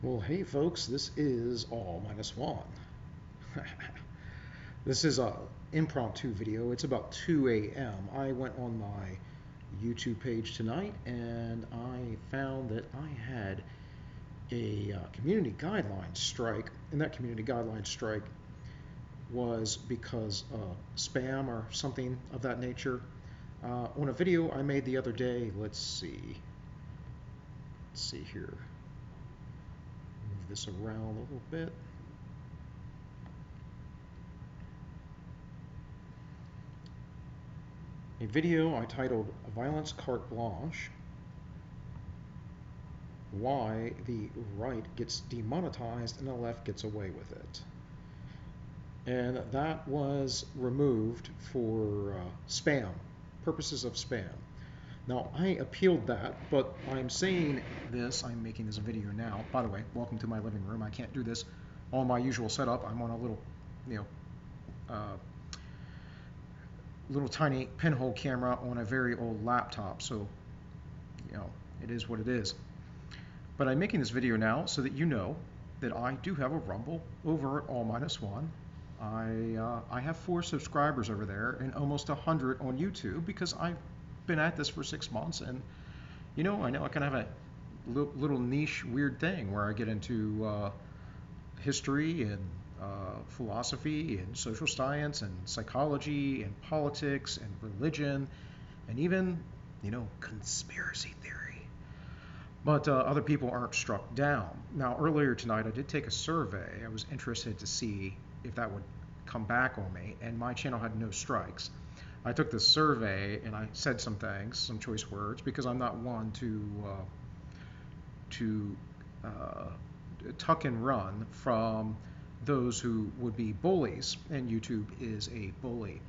Well, hey folks, this is all minus one. This is a impromptu video. It's about 2 a.m. I went on my YouTube page tonight and I found that I had a community guidelines strike, and that community guidelines strike was because of spam or something of that nature. On a video I made the other day, let's see here, move this around a little bit. A video I titled Violence Carte Blanche: Why the Right Gets Demonetized and the Left Gets Away with It. And that was removed for spam, purposes of spam. Now, I appealed that, but I'm saying this, I'm making this video now. By the way, welcome to my living room. I can't do this on my usual setup. I'm on a little, little tiny pinhole camera on a very old laptop, so it is what it is. But I'm making this video now so that you know that I do have a Rumble over at all minus one. I have 4 subscribers over there and almost 100 on YouTube because I've been at this for 6 months, and I know I kind of have a little niche weird thing where I get into history and philosophy and social science and psychology and politics and religion and even conspiracy theory. But other people aren't struck down. Now, earlier tonight I did take a survey. I was interested to see if that would come back on me, and my channel had no strikes. I took the survey and I said some things, some choice words, because I'm not one to tuck and run from those who would be bullies, and YouTube is a bully.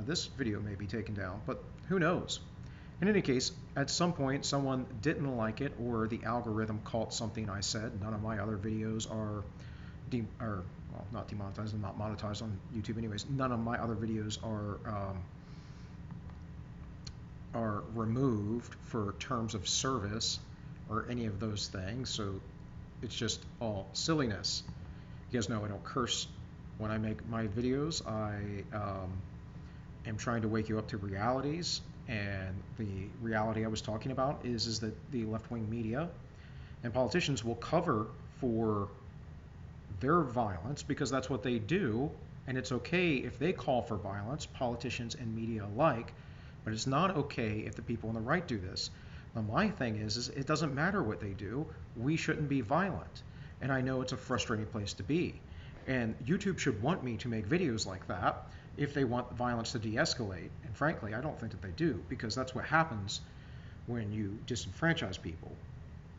This video may be taken down, but who knows? In any case, at some point someone didn't like it, or the algorithm caught something I said. None of my other videos are not demonetized and not monetized on YouTube anyways. None of my other videos are removed for terms of service or any of those things, so it's just all silliness. You guys know I don't curse when I make my videos. I am trying to wake you up to realities, and the reality I was talking about is that the left-wing media and politicians will cover for their violence because that's what they do, and it's okay if they call for violence, politicians and media alike, but it's not okay if the people on the right do this. Now, my thing is it doesn't matter what they do. We shouldn't be violent, and I know it's a frustrating place to be, and YouTube should want me to make videos like that if they want violence to de-escalate, and frankly I don't think that they do, because that's what happens when you disenfranchise people.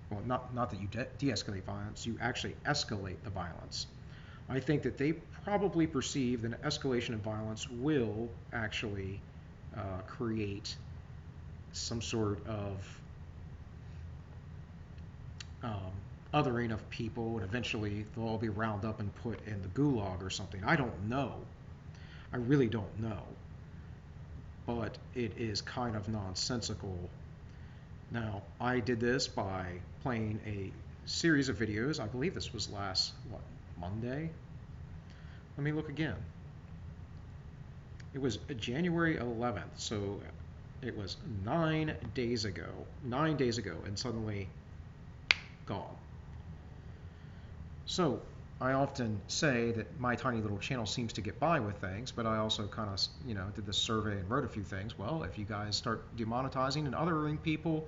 Well, not that you de-escalate violence, you actually escalate the violence. I think that they probably perceive that an escalation of violence will actually create some sort of othering of people, and eventually they'll all be rounded up and put in the gulag or something. I don't know. I really don't know. But it is kind of nonsensical. Now, I did this by playing a series of videos. I believe this was last, Monday? Let me look again. It was January 11th, so it was 9 days ago. 9 days ago, and suddenly gone. So, I often say that my tiny little channel seems to get by with things, but I also kind of, did this survey and wrote a few things. Well, if you guys start demonetizing and othering people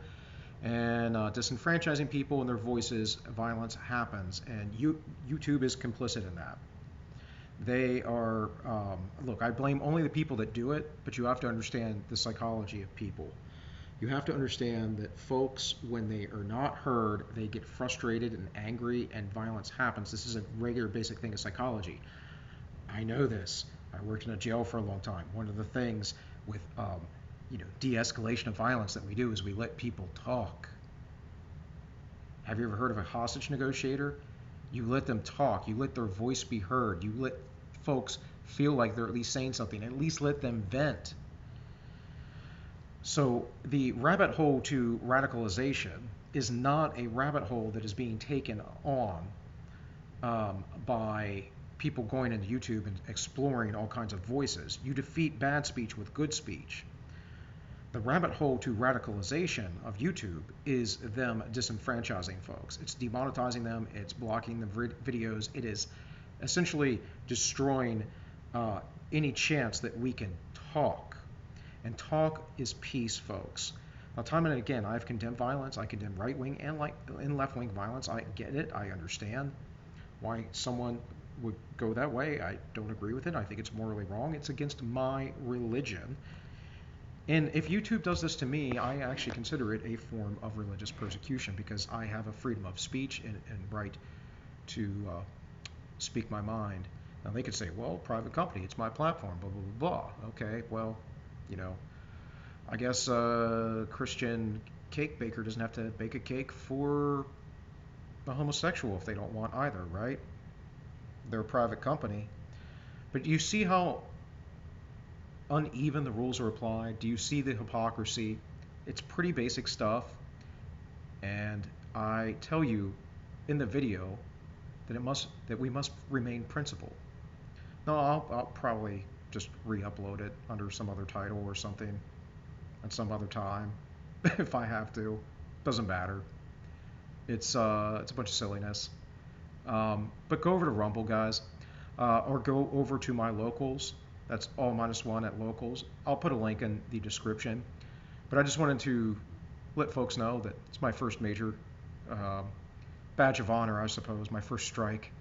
and disenfranchising people and their voices, violence happens, and YouTube is complicit in that. They are, look, I blame only the people that do it, but you have to understand the psychology of people. You have to understand that folks, when they are not heard, they get frustrated and angry, and violence happens. This is a regular basic thing of psychology. I know this. I worked in a jail for a long time. One of the things with de-escalation of violence that we do is we let people talk. Have you ever heard of a hostage negotiator? You let them talk. You let their voice be heard. You let folks feel like they're at least saying something. At least let them vent. So the rabbit hole to radicalization is not a rabbit hole that is being taken on by people going into YouTube and exploring all kinds of voices. You defeat bad speech with good speech. The rabbit hole to radicalization of YouTube is them disenfranchising folks. It's demonetizing them, it's blocking the videos, it is essentially destroying any chance that we can talk. And talk is peace, folks. Now, time and again, I've condemned violence. I condemn right-wing and left-wing violence. I get it. I understand why someone would go that way. I don't agree with it. I think it's morally wrong. It's against my religion. And if YouTube does this to me, I actually consider it a form of religious persecution because I have a freedom of speech and right to speak my mind. Now, they could say, well, private company, it's my platform, blah, blah, blah, blah. Okay, well, you know, I guess a Christian cake baker doesn't have to bake a cake for a homosexual if they don't want either, right? They're a private company. But you see how uneven the rules are applied? Do you see the hypocrisy? It's pretty basic stuff. And I tell you in the video that we must remain principled. No, I'll probably just re-upload it under some other title or something at some other time if I have to. Doesn't matter. It's a bunch of silliness. But go over to Rumble, guys, or go over to my locals. That's all -1 at locals. I'll put a link in the description. But I just wanted to let folks know that it's my first major badge of honor, I suppose, my first strike.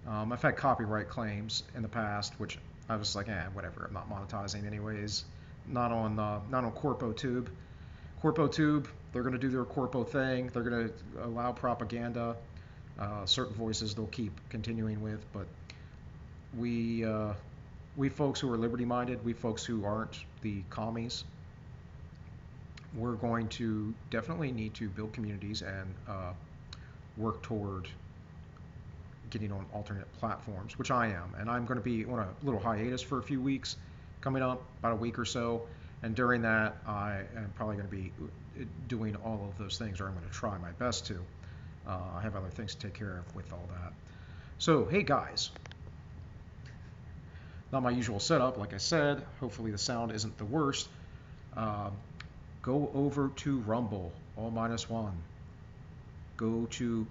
I've had copyright claims in the past, which I was like, whatever. I'm not monetizing anyways. Not on CorpoTube. CorpoTube, they're going to do their Corpo thing. They're going to allow propaganda. Certain voices they'll keep continuing with, but we folks who are liberty-minded, we folks who aren't the commies, we're going to definitely need to build communities and work toward getting on alternate platforms, which I am. And I'm going to be on a little hiatus for a few weeks coming up, about a week or so. And during that, I am probably going to be doing all of those things, or I'm going to try my best to. I have other things to take care of with all that. So, hey guys, not my usual setup, like I said. Hopefully the sound isn't the worst. Go over to Rumble, all -1. Go to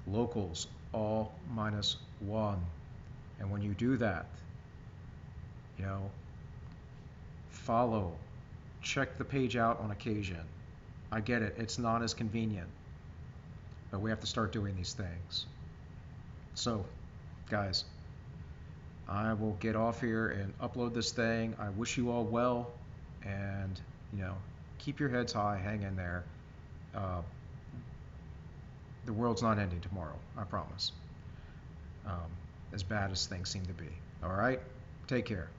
locals, all -1. And when you do that, follow, check the page out on occasion. I get it, it's not as convenient, but we have to start doing these things. So, guys, I will get off here and upload this thing. I wish you all well, and keep your heads high, hang in there. The world's not ending tomorrow, I promise. As bad as things seem to be. All right? Take care.